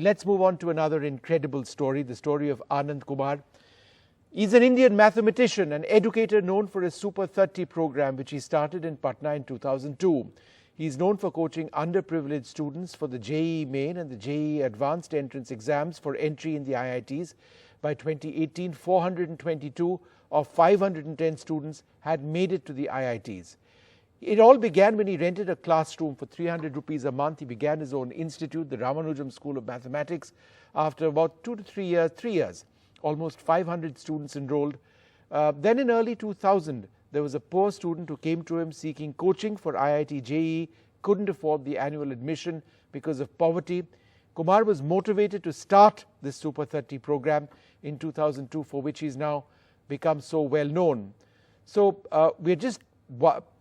Let's move on to another incredible story, the story of Anand Kumar. He's an Indian mathematician and educator known for his Super 30 program, which he started in Patna in 2002. He's known for coaching underprivileged students for the JEE Main and the JEE Advanced Entrance exams for entry in the IITs. By 2018, 422 of 510 students had made it to the IITs. It all began when he rented a classroom for 300 rupees a month. He began his own institute, the Ramanujam School of Mathematics. After about 2 to 3 years, almost 500 students enrolled. Then in early 2000, there was a poor student who came to him seeking coaching for IIT JEE, couldn't afford the annual admission because of poverty. Kumar was motivated to start this Super 30 program in 2002, for which he's now become so well known. So we're just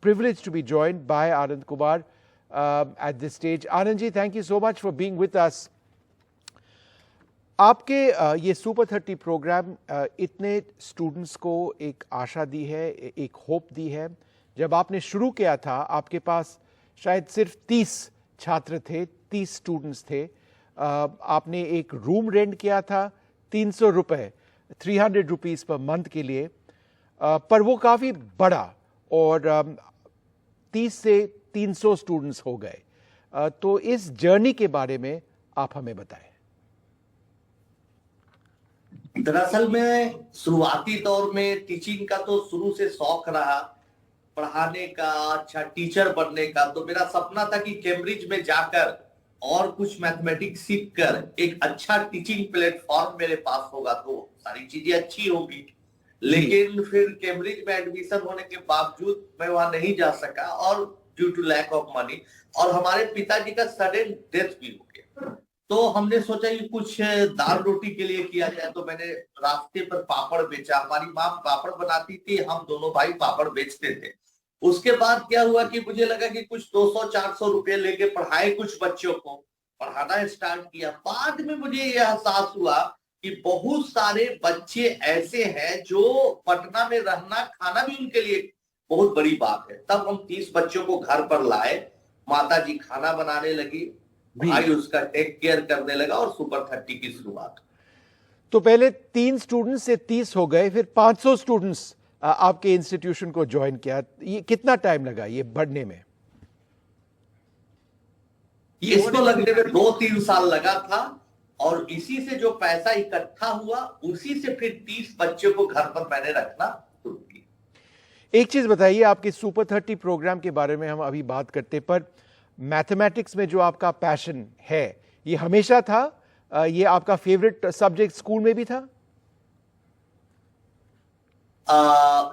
privileged to be joined by Anand Kumar at this stage. Anand ji, thank you so much for being with us. आपके ये super 30 programme इतने students को एक आशा दी है, एक hope दी है. जब आपने शुरू किया था, आपके पास शायद सिर्फ 30 छात्र थे, 30 स्टूडेंट्स थे. आपने एक रूम रेंट किया था 300 रुपये, 300 रुपीज़ पर मंथ के लिए, पर वो काफ़ी बड़ा और 30 से 300 स्टूडेंट्स हो गए. तो इस जर्नी के बारे में आप हमें बताएं. दरअसल में शुरुआती दौर में टीचिंग का तो शुरू से शौक रहा, पढ़ाने का, अच्छा टीचर बनने का. तो मेरा सपना था कि कैम्ब्रिज में जाकर और कुछ मैथमेटिक्स सीखकर एक अच्छा टीचिंग प्लेटफॉर्म मेरे पास होगा तो सारी चीजें अच्छी होगी. लेकिन फिर कैम्ब्रिज में एडमिशन होने के बावजूद मैं वहां नहीं जा सका, और due to lack of money, और हमारे पिताजी का सडन डेथ भी हो गया. तो हमने सोचा कि कुछ दाल रोटी के लिए किया जाए. तो मैंने रास्ते पर पापड़ बेचा. हमारी माँ पापड़ बनाती थी, हम दोनों भाई पापड़ बेचते थे. उसके बाद क्या हुआ कि मुझे लगा कि कुछ 200-400 रुपए लेके पढ़ाए, कुछ बच्चों को पढ़ाना स्टार्ट किया. बाद में मुझे यह एहसास हुआ कि बहुत सारे बच्चे ऐसे हैं जो पटना में रहना, खाना भी उनके लिए बहुत बड़ी बात है. तब हम 30 बच्चों को घर पर लाए, माता जी खाना बनाने लगी, भाई उसका टेक केयर करने लगा, और सुपर 30 की शुरुआत. तो पहले 3 स्टूडेंट्स से 30 हो गए, फिर 500 स्टूडेंट्स आपके इंस्टीट्यूशन को ज्वाइन किया. ये कितना टाइम लगा ये बढ़ने में? ये इसको लगने में 2-3 साल लगा था, और इसी से जो पैसा इकट्ठा हुआ, उसी से फिर 30 बच्चों को घर पर मैंने रखना शुरू किया. एक चीज बताइए, आपके सुपर 30 प्रोग्राम के बारे में हम अभी बात करते, पर मैथमेटिक्स में जो आपका पैशन है, ये हमेशा था? ये आपका फेवरेट सब्जेक्ट स्कूल में भी था?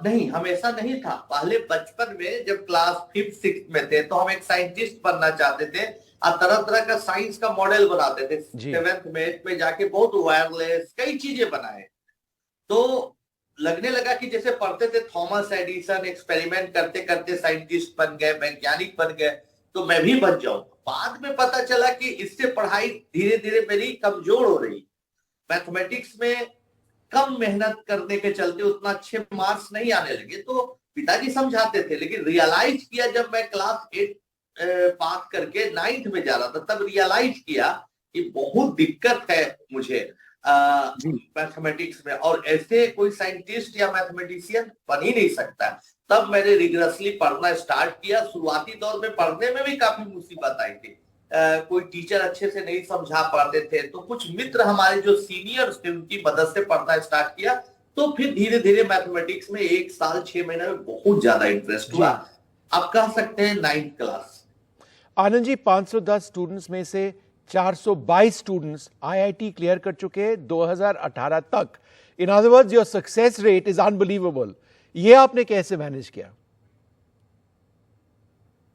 नहीं, हमेशा नहीं था. पहले बचपन में जब क्लास 5-6 में थे तो हम एक साइंटिस्ट बनना चाहते थे, और तरह तरह का साइंस का मॉडल बनाते थे. 7th में 8th में जाके बहुत वायरलेस कई चीजें बनाए. तो लगने लगा कि जैसे पढ़ते थे थॉमस एडिसन, एक्सपेरिमेंट करते करते साइंटिस्ट बन गए, वैज्ञानिक बन गए, तो मैं भी बन जाऊं. बाद में पता चला कि इससे पढ़ाई धीरे धीरे मेरी कमजोर हो रही. मैथमेटिक्स में कम मेहनत करने के चलते उतना अच्छे मार्क्स नहीं आने लगे. तो पिताजी समझाते थे, लेकिन रियलाइज किया जब मैं क्लास 8 पास करके 9th में जा रहा था, तब रियलाइज किया कि बहुत दिक्कत है मुझे मैथमेटिक्स में, और ऐसे कोई साइंटिस्ट या मैथमेटिशियन बन ही नहीं सकता. तब मैंने रिगरसली पढ़ना स्टार्ट किया. शुरुआती दौर में पढ़ने में भी काफी मुसीबत आई थी. कोई टीचर अच्छे से नहीं समझा पाते थे, तो कुछ मित्र हमारे जो सीनियर्स थे उनकी मदद से पढ़ना स्टार्ट किया. तो फिर धीरे धीरे मैथमेटिक्स में 1 साल 6 महीने में बहुत ज्यादा इंटरेस्ट हुआ. आप कह सकते हैं 9th class. Anand ji, 510 students में से 422 स्टूडेंट्स आईआईटी क्लियर कर चुके हैं 2018 तक. In other words, your success rate is unbelievable. ये आपने कैसे मैनेज किया?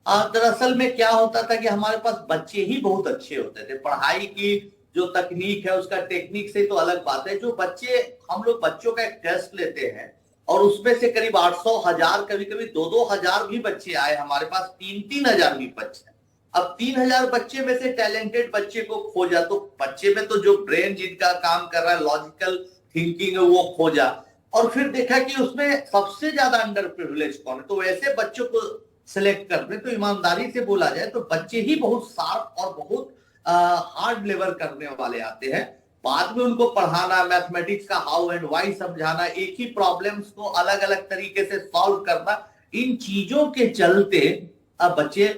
दरअसल में क्या होता था कि हमारे पास बच्चे ही बहुत अच्छे होते थे. पढ़ाई की जो तकनीक है, उसका टेक्निक से तो अलग बात है. जो बच्चे, हम लोग बच्चों का एक टेस्ट लेते हैं, और उसमें से करीब 800, 1000, कभी कभी 2-2 हजार भी बच्चे आए हमारे पास, 3-3 हजार भी बच्चे. अब 3000 बच्चे में से टैलेंटेड बच्चे को खोजा, तो बच्चे में तो जो ब्रेन जिनका काम कर रहा है, लॉजिकल थिंकिंग है, वो खोजा. और फिर देखा कि उसमें सबसे ज्यादा अंडर प्रिविलेज कौन है. तो वैसे बच्चों को सिलेक्ट करते. तो ईमानदारी से बोला जाए तो बच्चे ही बहुत शार्प और बहुत हार्ड लेबर करने वाले आते हैं। बाद में उनको पढ़ाना, मैथमेटिक्स का हाउ एंड व्हाई समझाना, एक ही प्रॉब्लम्स को अलग अलग तरीके से सॉल्व करना, इन चीजों के चलते अब बच्चे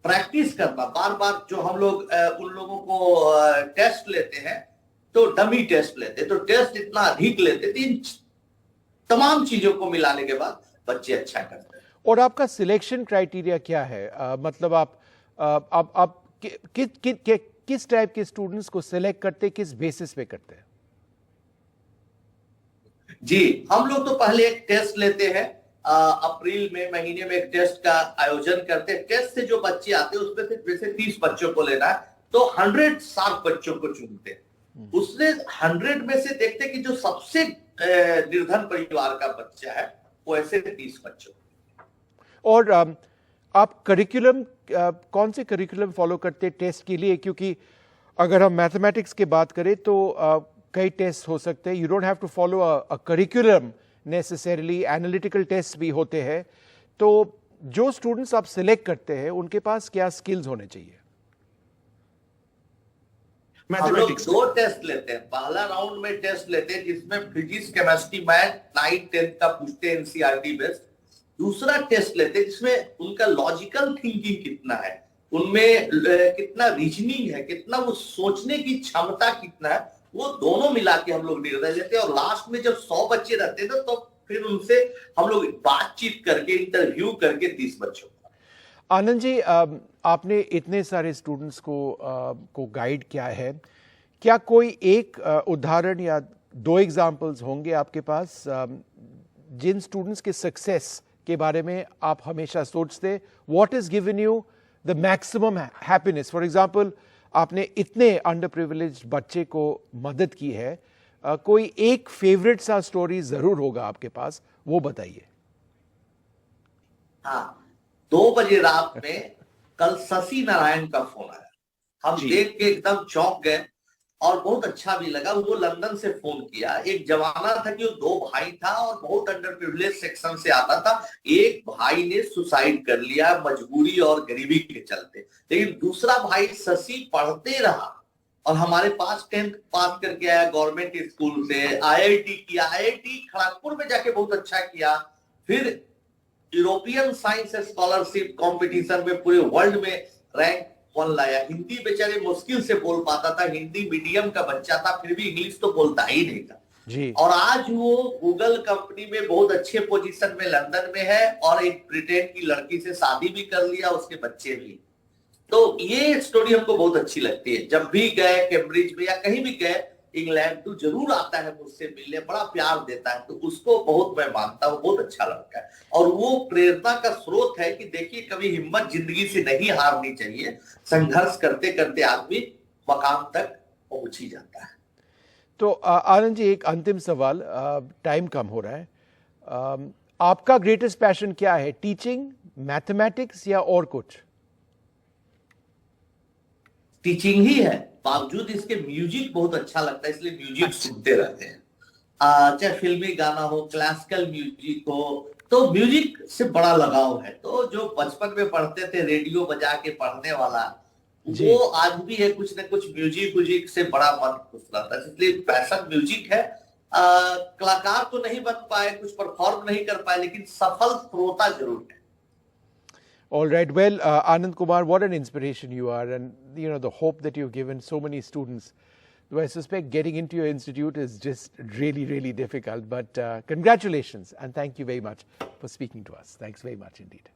प्रैक्टिस करना बार बार। जो हम लोग उन लोगों को टेस्ट लेते हैं तो डमी टेस्ट लेते, तो टेस्ट इतना अधिक लेते थे, इन तमाम चीजों को मिलाने के बाद बच्चे अच्छा करते हैं। और आपका सिलेक्शन क्राइटेरिया क्या है? मतलब आप किस टाइप के स्टूडेंट्स को सिलेक्ट करते, किस बेसिस पे करते हैं? जी, हम लोग तो पहले एक टेस्ट लेते हैं, अप्रैल में महीने में एक टेस्ट का आयोजन करते हैं। टेस्ट से जो बच्चे आते हैं उसमें से जैसे 30 बच्चों को लेना है तो 160 बच्चों को चुनते हैं। उसने 100 में से देखते कि जो सबसे निर्धन परिवार का बच्चा है वो ऐसे 30 बच्चों। और आप करिकुलम कौन से करिकुलम फॉलो करते हैं टेस्ट के लिए? क्योंकि अगर हम मैथमेटिक्स की बात करें तो कई टेस्ट हो सकते हैं। You don't have to follow a curriculum necessarily, analytical test भी होते हैं। तो जो स्टूडेंट्स आप सिलेक्ट करते हैं उनके पास क्या स्किल्स होने चाहिए? हम लोग 2 टेस्ट लेते हैं। पहला राउंड में टेस्ट लेते हैं जिसमें फिजिक्स, केमिस्ट्री, मैथ 9, 10 का पूछते हैं, एनसीईआरटी बेस्ड। दूसरा टेस्ट लेते हैं जिसमें उनका लॉजिकल थिंकिंग कितना है, उनमें कितना रीजनिंग है, कितना वो सोचने की क्षमता कितना है, वो दोनों मिला के हम लोग निर्णय लेते हैं। और लास्ट में जब 100 बच्चे रहते हैं तो फिर उनसे हम लोग बातचीत करके, इंटरव्यू करके 30 बच्चों। आनंद जी, आपने इतने सारे स्टूडेंट्स को गाइड किया है, क्या कोई एक उदाहरण या 2 एग्जाम्पल्स होंगे आपके पास जिन स्टूडेंट्स के सक्सेस के बारे में आप हमेशा सोचते, what is given you the maximum happiness? For example, आपने इतने अंडर प्रिविलेज्ड बच्चे को मदद की है, कोई एक फेवरेट सा स्टोरी जरूर होगा आपके पास, वो बताइए। हाँ, 2 बजे रात में कल शशि नारायण का फोन आया। हम देख के एकदम चौंक गए और बहुत अच्छा भी लगा। वो लंदन से फोन किया। एक जमाना था कि वो 2 भाई था और बहुत अंडर प्रिविलेज सेक्शन से आता था। एक भाई ने सुसाइड कर लिया मजबूरी और गरीबी के चलते, लेकिन दूसरा भाई शशि पढ़ते रहा और हमारे पास 10th पास करके आया गवर्नमेंट स्कूल से, आईआईटी किया, आईआईटी खड़गपुर में जाके बहुत अच्छा किया। फिर यूरोपियन साइंस स्कॉलरशिप कंपटीशन में पूरे वर्ल्ड में रैंक 1 लाया। हिंदी बेचारे मुश्किल से बोल पाता था, हिंदी मीडियम का बच्चा था, फिर भी इंग्लिश तो बोलता ही नहीं था जी। और आज वो गूगल कंपनी में बहुत अच्छे पोजीशन में लंदन में है और एक ब्रिटेन की लड़की से शादी भी कर लिया, उसके बच्चे भी। तो ये स्टोरी हमको बहुत अच्छी लगती है। जब भी गए कैम्ब्रिज में या कहीं भी गए, इंग्लैंड तो जरूर आता है मुझसे मिलने, बड़ा प्यार देता है, तो उसको बहुत मैं मानता हूँ, बहुत अच्छा लगता है। और वो प्रेरणा का स्रोत है कि देखिए कभी हिम्मत जिंदगी से नहीं हारनी चाहिए, संघर्ष करते करते आदमी मकाम तक पहुंच ही जाता है। तो आनंद जी, एक अंतिम सवाल, टाइम कम हो रहा है, आपका ग्रेटेस्ट पैशन क्या है? टीचिंग, मैथमेटिक्स या और कुछ? टीचिंग ही है, बावजूद इसके म्यूजिक बहुत अच्छा लगता है, इसलिए म्यूजिक सुनते रहते हैं। चाहे फिल्मी गाना हो, क्लासिकल म्यूजिक हो, तो म्यूजिक से बड़ा लगाव है। तो जो बचपन में पढ़ते थे रेडियो बजा के पढ़ने वाला, वो आज भी है। कुछ न कुछ म्यूजिक से बड़ा मन खुश रहता है, इसलिए पैशन म्यूजिक है। कलाकार तो नहीं बन पाए, कुछ परफॉर्म नहीं कर पाए, लेकिन सफल श्रोता जरूर है। All right. Well, Anand Kumar, what an inspiration you are, and you know the hope that you've given so many students. Though I suspect getting into your institute is just really, really difficult. But congratulations and thank you very much for speaking to us. Thanks very much indeed.